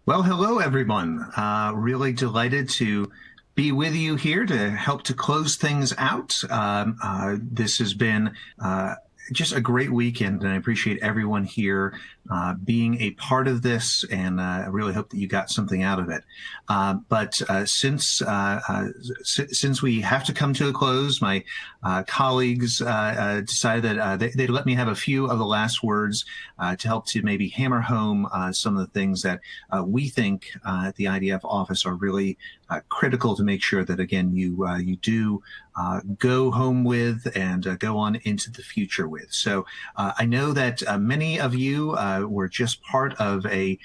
Well, hello, everyone. Really delighted to be with you here to help to close things out. This has been just a great weekend, and I appreciate everyone here being a part of this, and I really hope that you got something out of it. But since we have to come to a close, my colleagues decided that they'd let me have a few of the last words to help to maybe hammer home some of the things that we think at the IDF office are really critical to make sure that, again, you do go home with and go on into the future with. So I know that many of you were just part of a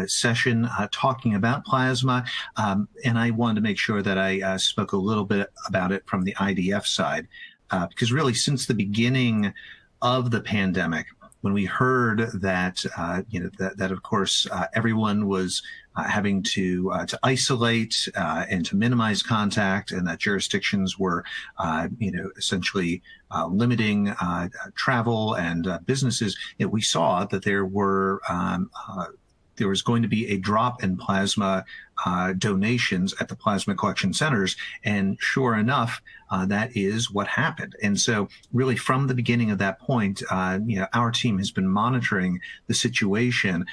session talking about plasma, and I wanted to make sure that I spoke a little bit about it from the IDF side, because really since the beginning of the pandemic, when we heard that, that of course everyone was having to isolate and to minimize contact, and that jurisdictions were, essentially limiting travel and businesses, we saw that there was going to be a drop in plasma donations at the plasma collection centers. And sure enough, that is what happened. And so really from the beginning of that point, our team has been monitoring the situation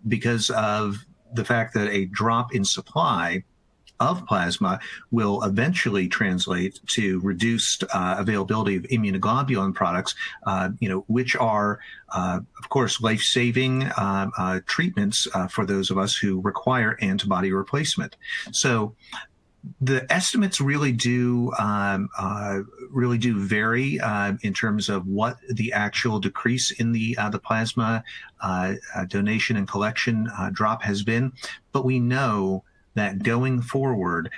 because of the fact that a drop in supply of plasma will eventually translate to reduced availability of immunoglobulin products, which are, of course, life-saving treatments for those of us who require antibody replacement. So the estimates really do vary in terms of what the actual decrease in the plasma donation and collection drop has been, but we know that going forward,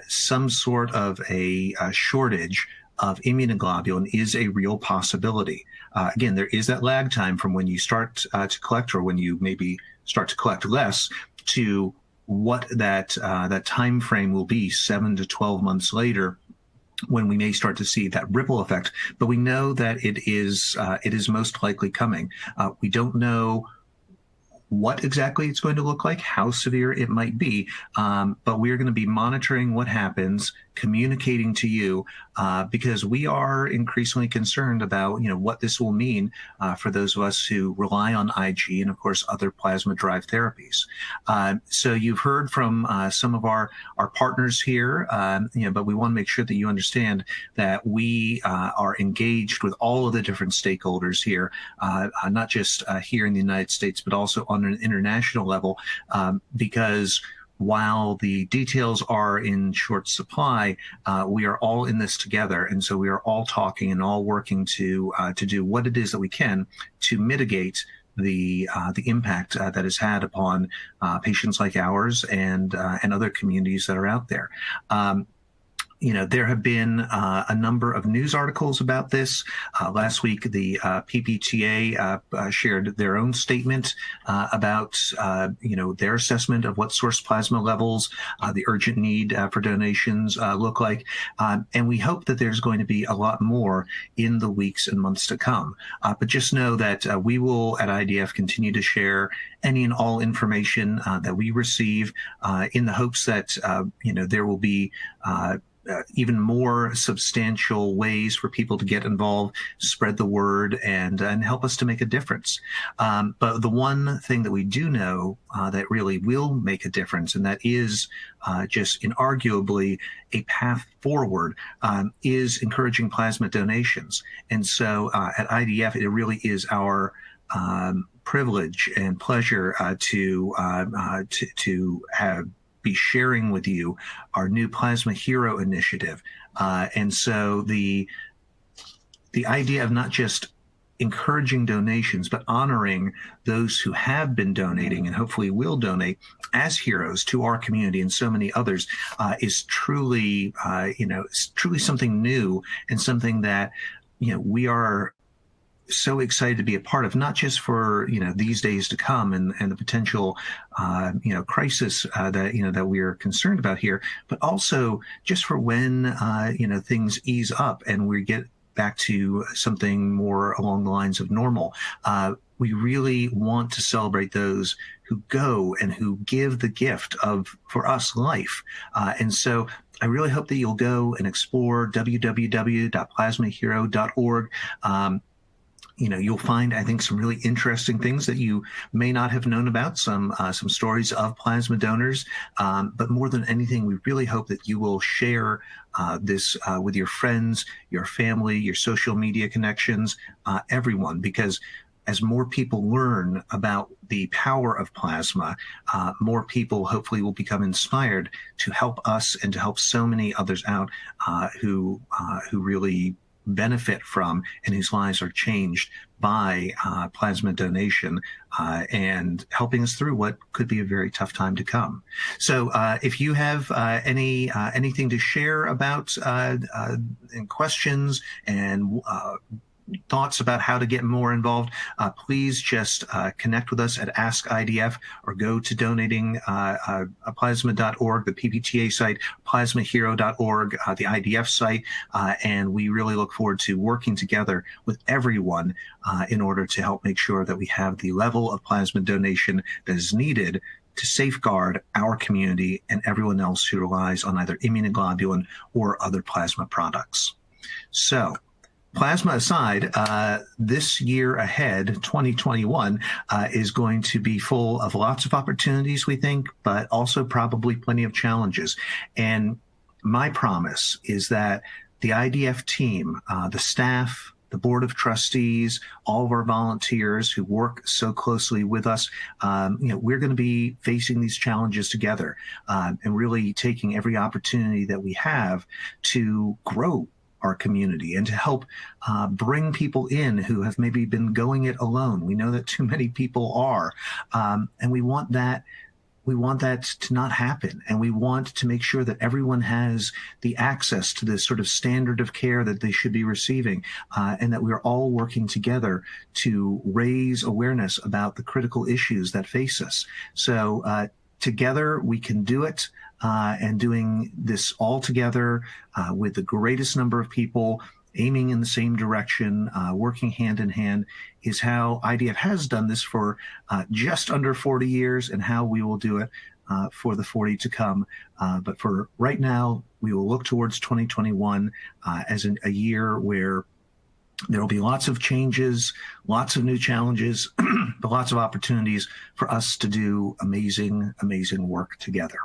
some sort of a shortage of immunoglobulin is a real possibility. Again, there is that lag time from when you start to collect, or when you maybe start to collect less, to what that time frame will be 7 to 12 months later, when we may start to see that ripple effect. But we know that it is most likely coming. We don't know what exactly it's going to look like, how severe it might be, but we're going to be monitoring what happens, communicating to you, because we are increasingly concerned about what this will mean for those of us who rely on IG and of course other plasma-derived therapies. So you've heard from some of our partners here, but we want to make sure that you understand that we are engaged with all of the different stakeholders here, not just here in the United States, but also on an international level, because while the details are in short supply, we are all in this together, and so we are all talking and all working to do what it is that we can to mitigate the impact that is had upon patients like ours and other communities that are out there. There have been a number of news articles about this. Last week, the PPTA shared their own statement about, their assessment of what source plasma levels, the urgent need for donations look like. And we hope that there's going to be a lot more in the weeks and months to come. But just know that we will at IDF continue to share any and all information that we receive in the hopes that, there will be even more substantial ways for people to get involved, spread the word, and help us to make a difference. But the one thing that we do know that really will make a difference, and that is just inarguably a path forward, is encouraging plasma donations. And so at IDF, it really is our privilege and pleasure to be sharing with you our new Plasma Hero initiative. And so the idea of not just encouraging donations, but honoring those who have been donating and hopefully will donate as heroes to our community and so many others is truly, truly something new, and something that, we are so excited to be a part of, not just for these days to come and the potential crisis that we are concerned about here, but also just for when things ease up and we get back to something more along the lines of normal. We really want to celebrate those who go and who give the gift of, for us, life. And so I really hope that you'll go and explore www.plasmahero.org. You'll find, I think, some really interesting things that you may not have known about, some stories of plasma donors. But more than anything, we really hope that you will share this with your friends, your family, your social media connections, everyone, because as more people learn about the power of plasma, more people hopefully will become inspired to help us and to help so many others out who really benefit from and whose lives are changed by plasma donation and helping us through what could be a very tough time to come. So if you have anything to share about and questions and thoughts about how to get more involved, please just connect with us at Ask IDF or go to donatingplasma.org, the PPTA site, plasmahero.org, the IDF site, and we really look forward to working together with everyone in order to help make sure that we have the level of plasma donation that is needed to safeguard our community and everyone else who relies on either immunoglobulin or other plasma products. So, plasma aside, this year ahead, 2021, is going to be full of lots of opportunities, we think, but also probably plenty of challenges. And my promise is that the IDF team, the staff, the board of trustees, all of our volunteers who work so closely with us, we're going to be facing these challenges together and really taking every opportunity that we have to grow our community and to help bring people in who have maybe been going it alone. We know that too many people are, and we want that to not happen. And we want to make sure that everyone has the access to this sort of standard of care that they should be receiving, and that we're all working together to raise awareness about the critical issues that face us. So together we can do it. And doing this all together with the greatest number of people aiming in the same direction, working hand in hand, is how IDF has done this for just under 40 years and how we will do it for the 40 to come. But for right now, we will look towards 2021 as a year where there will be lots of changes, lots of new challenges, but lots of opportunities for us to do amazing, amazing work together.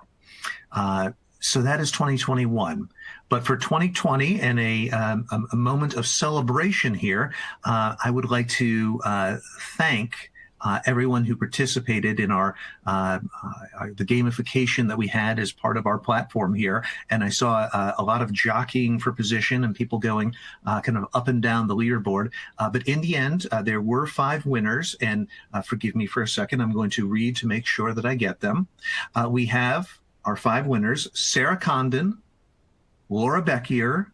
So that is 2021. But for 2020 and a moment of celebration here, I would like to thank everyone who participated in the gamification that we had as part of our platform here. And I saw a lot of jockeying for position and people going kind of up and down the leaderboard. But in the end, there were 5 winners. And forgive me for a second, I'm going to read to make sure that I get them. We have our 5 winners: Sarah Condon, Laura Beckier,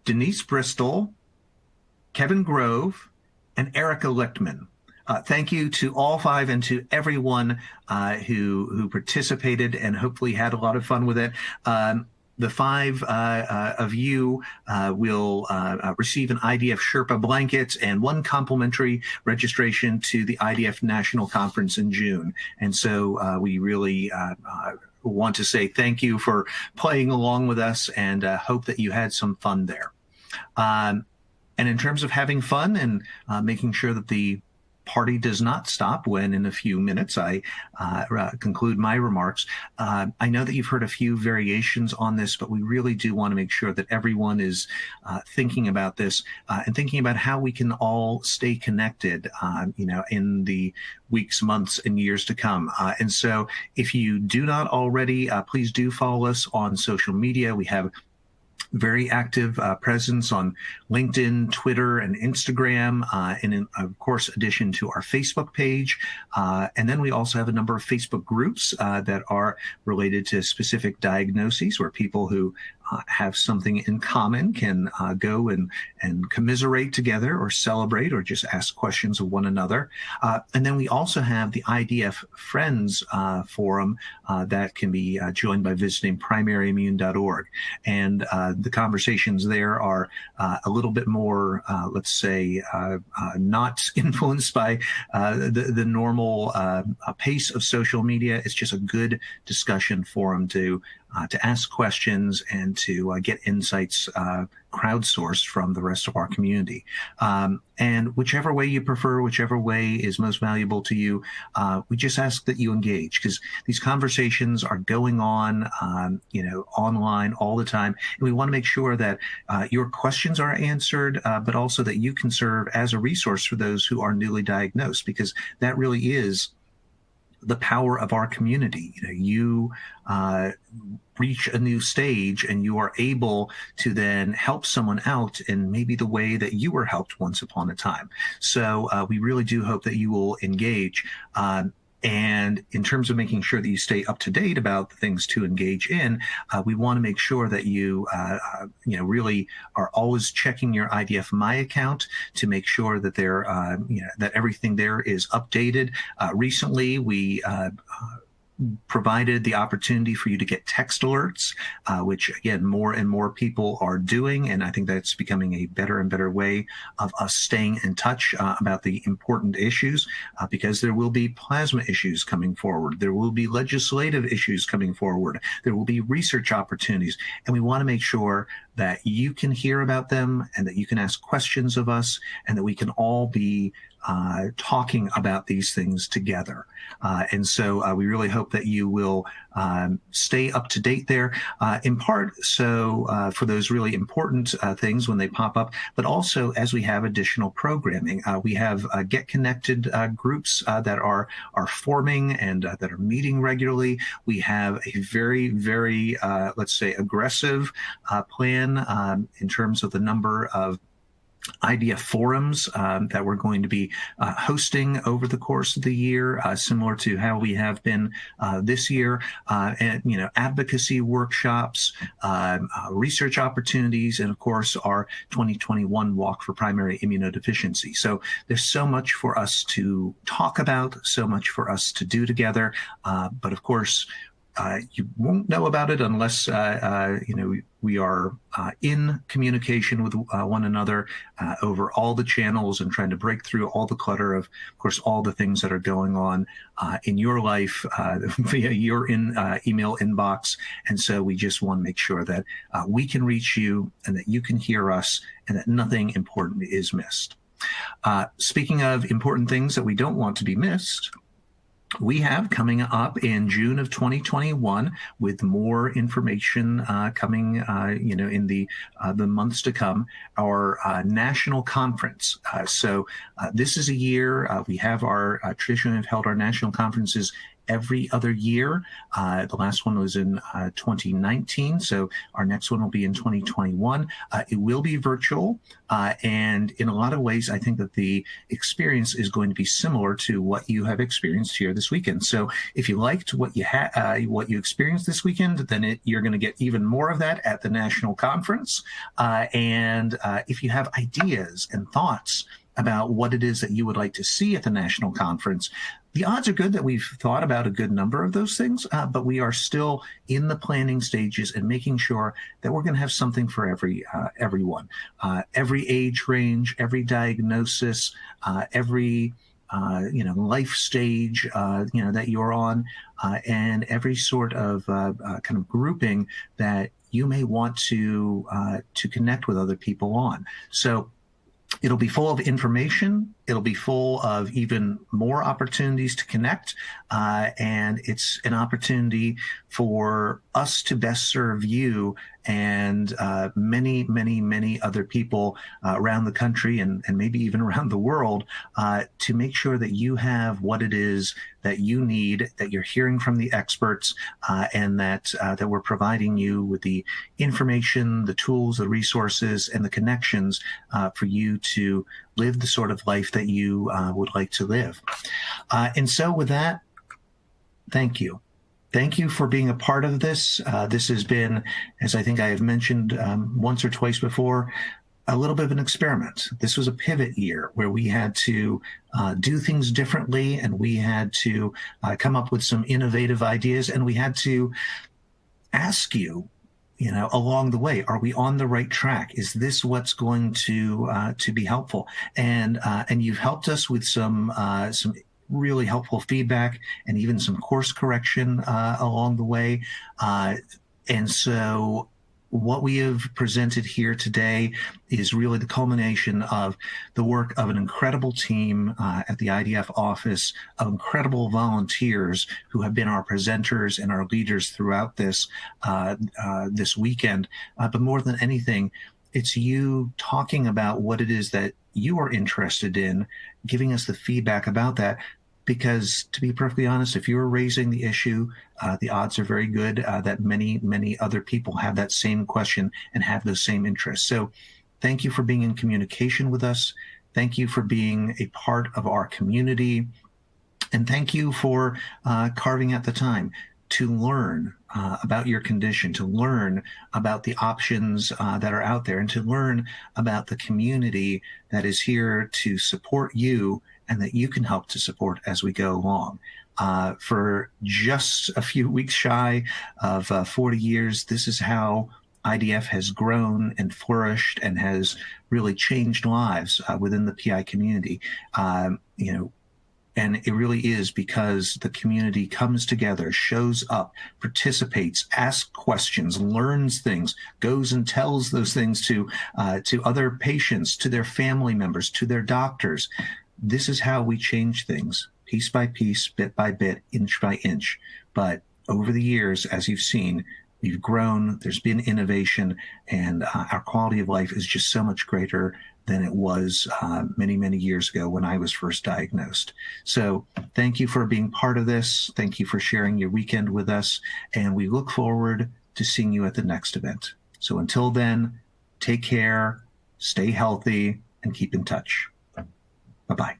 Denise Bristol, Kevin Grove, and Erica Lichtman. Thank you to all 5 and to everyone who participated and hopefully had a lot of fun with it. The 5 of you will receive an IDF Sherpa blanket and 1 complimentary registration to the IDF National Conference in June. And so we really want to say thank you for playing along with us and hope that you had some fun there. And in terms of having fun and making sure that the party does not stop when in a few minutes I conclude my remarks. I know that you've heard a few variations on this, but we really do want to make sure that everyone is thinking about this and thinking about how we can all stay connected, in the weeks, months, and years to come. And so if you do not already, please do follow us on social media. We have very active presence on LinkedIn, Twitter, and Instagram, and in, of course, addition to our Facebook page. And then we also have a number of Facebook groups that are related to specific diagnoses where people who have something in common can go and commiserate together or celebrate or just ask questions of one another. And then we also have the IDF Friends Forum that can be joined by visiting primaryimmune.org. And the conversations there are a little bit more, let's say, not influenced by the normal pace of social media. It's just a good discussion forum to ask questions and to get insights crowdsourced from the rest of our community. And whichever way you prefer, whichever way is most valuable to you, we just ask that you engage, because these conversations are going on, online all the time. And we want to make sure that your questions are answered, but also that you can serve as a resource for those who are newly diagnosed, because that really is the power of our community. You reach a new stage and you are able to then help someone out in maybe the way that you were helped once upon a time. So we really do hope that you will engage. And in terms of making sure that you stay up to date about the things to engage in, we want to make sure that you, really are always checking your IDF My account to make sure that that everything there is updated. Recently, we provided the opportunity for you to get text alerts, which again, more and more people are doing. And I think that's becoming a better and better way of us staying in touch about the important issues, because there will be plasma issues coming forward. There will be legislative issues coming forward. There will be research opportunities. And we want to make sure that you can hear about them and that you can ask questions of us and that we can all be talking about these things together. And so we really hope that you will stay up to date there, in part so for those really important things when they pop up, but also as we have additional programming. We have Get Connected groups that are forming and that are meeting regularly. We have a very, very, let's say, aggressive plan in terms of the number of IDF forums that we're going to be hosting over the course of the year, similar to how we have been this year, and advocacy workshops, research opportunities, and of course our 2021 Walk for Primary Immunodeficiency. So there's so much for us to talk about, so much for us to do together, but of course you won't know about it unless we are in communication with one another over all the channels and trying to break through all the clutter of course, all the things that are going on in your life via your email inbox. And so we just want to make sure that we can reach you and that you can hear us and that nothing important is missed. Speaking of important things that we don't want to be missed, we have coming up in June of 2021, with more information coming, in the months to come, our national conference. So this is a year we have traditionally have held our national conferences every other year. The last one was in 2019, so our next one will be in 2021. It will be virtual, and in a lot of ways, I think that the experience is going to be similar to what you have experienced here this weekend. So if you liked what you experienced this weekend, then you're going to get even more of that at the national conference. And if you have ideas and thoughts about what it is that you would like to see at the national conference, the odds are good that we've thought about a good number of those things, but we are still in the planning stages and making sure that we're going to have something for everyone, every age range, every diagnosis, every life stage that you're on, and every sort of kind of grouping that you may want to connect with other people on. So it'll be full of information. It'll be full of even more opportunities to connect. And it's an opportunity for us to best serve you and many, many, many other people around the country and maybe even around the world to make sure that you have what it is that you need, that you're hearing from the experts, and that we're providing you with the information, the tools, the resources, and the connections for you to live the sort of life that you would like to live. And so with that, thank you. thank you for being a part of this. This has been, as I think I have mentioned once or twice before, a little bit of an experiment. This was a pivot year where we had to do things differently, and we had to come up with some innovative ideas, and we had to ask you, along the way, are we on the right track? Is this what's going to be helpful? And you've helped us with some really helpful feedback and even some course correction along the way. And so what we have presented here today is really the culmination of the work of an incredible team at the IDF office, of incredible volunteers who have been our presenters and our leaders throughout this this weekend. But more than anything, it's you talking about what it is that you are interested in, giving us the feedback about that. Because to be perfectly honest, if you're raising the issue, the odds are very good that many, many other people have that same question and have those same interests. So thank you for being in communication with us. Thank you for being a part of our community. And thank you for carving out the time to learn about your condition, to learn about the options that are out there, and to learn about the community that is here to support you and that you can help to support as we go along. For just a few weeks shy of 40 years, this is how IDF has grown and flourished and has really changed lives within the PI community. And it really is because the community comes together, shows up, participates, asks questions, learns things, goes and tells those things to other patients, to their family members, to their doctors. This is how we change things, piece by piece, bit by bit, inch by inch. But over the years, as you've seen, we've grown, there's been innovation, and our quality of life is just so much greater than it was many, many years ago when I was first diagnosed. So thank you for being part of this. Thank you for sharing your weekend with us. And we look forward to seeing you at the next event. So until then, take care, stay healthy, and keep in touch. Bye-bye.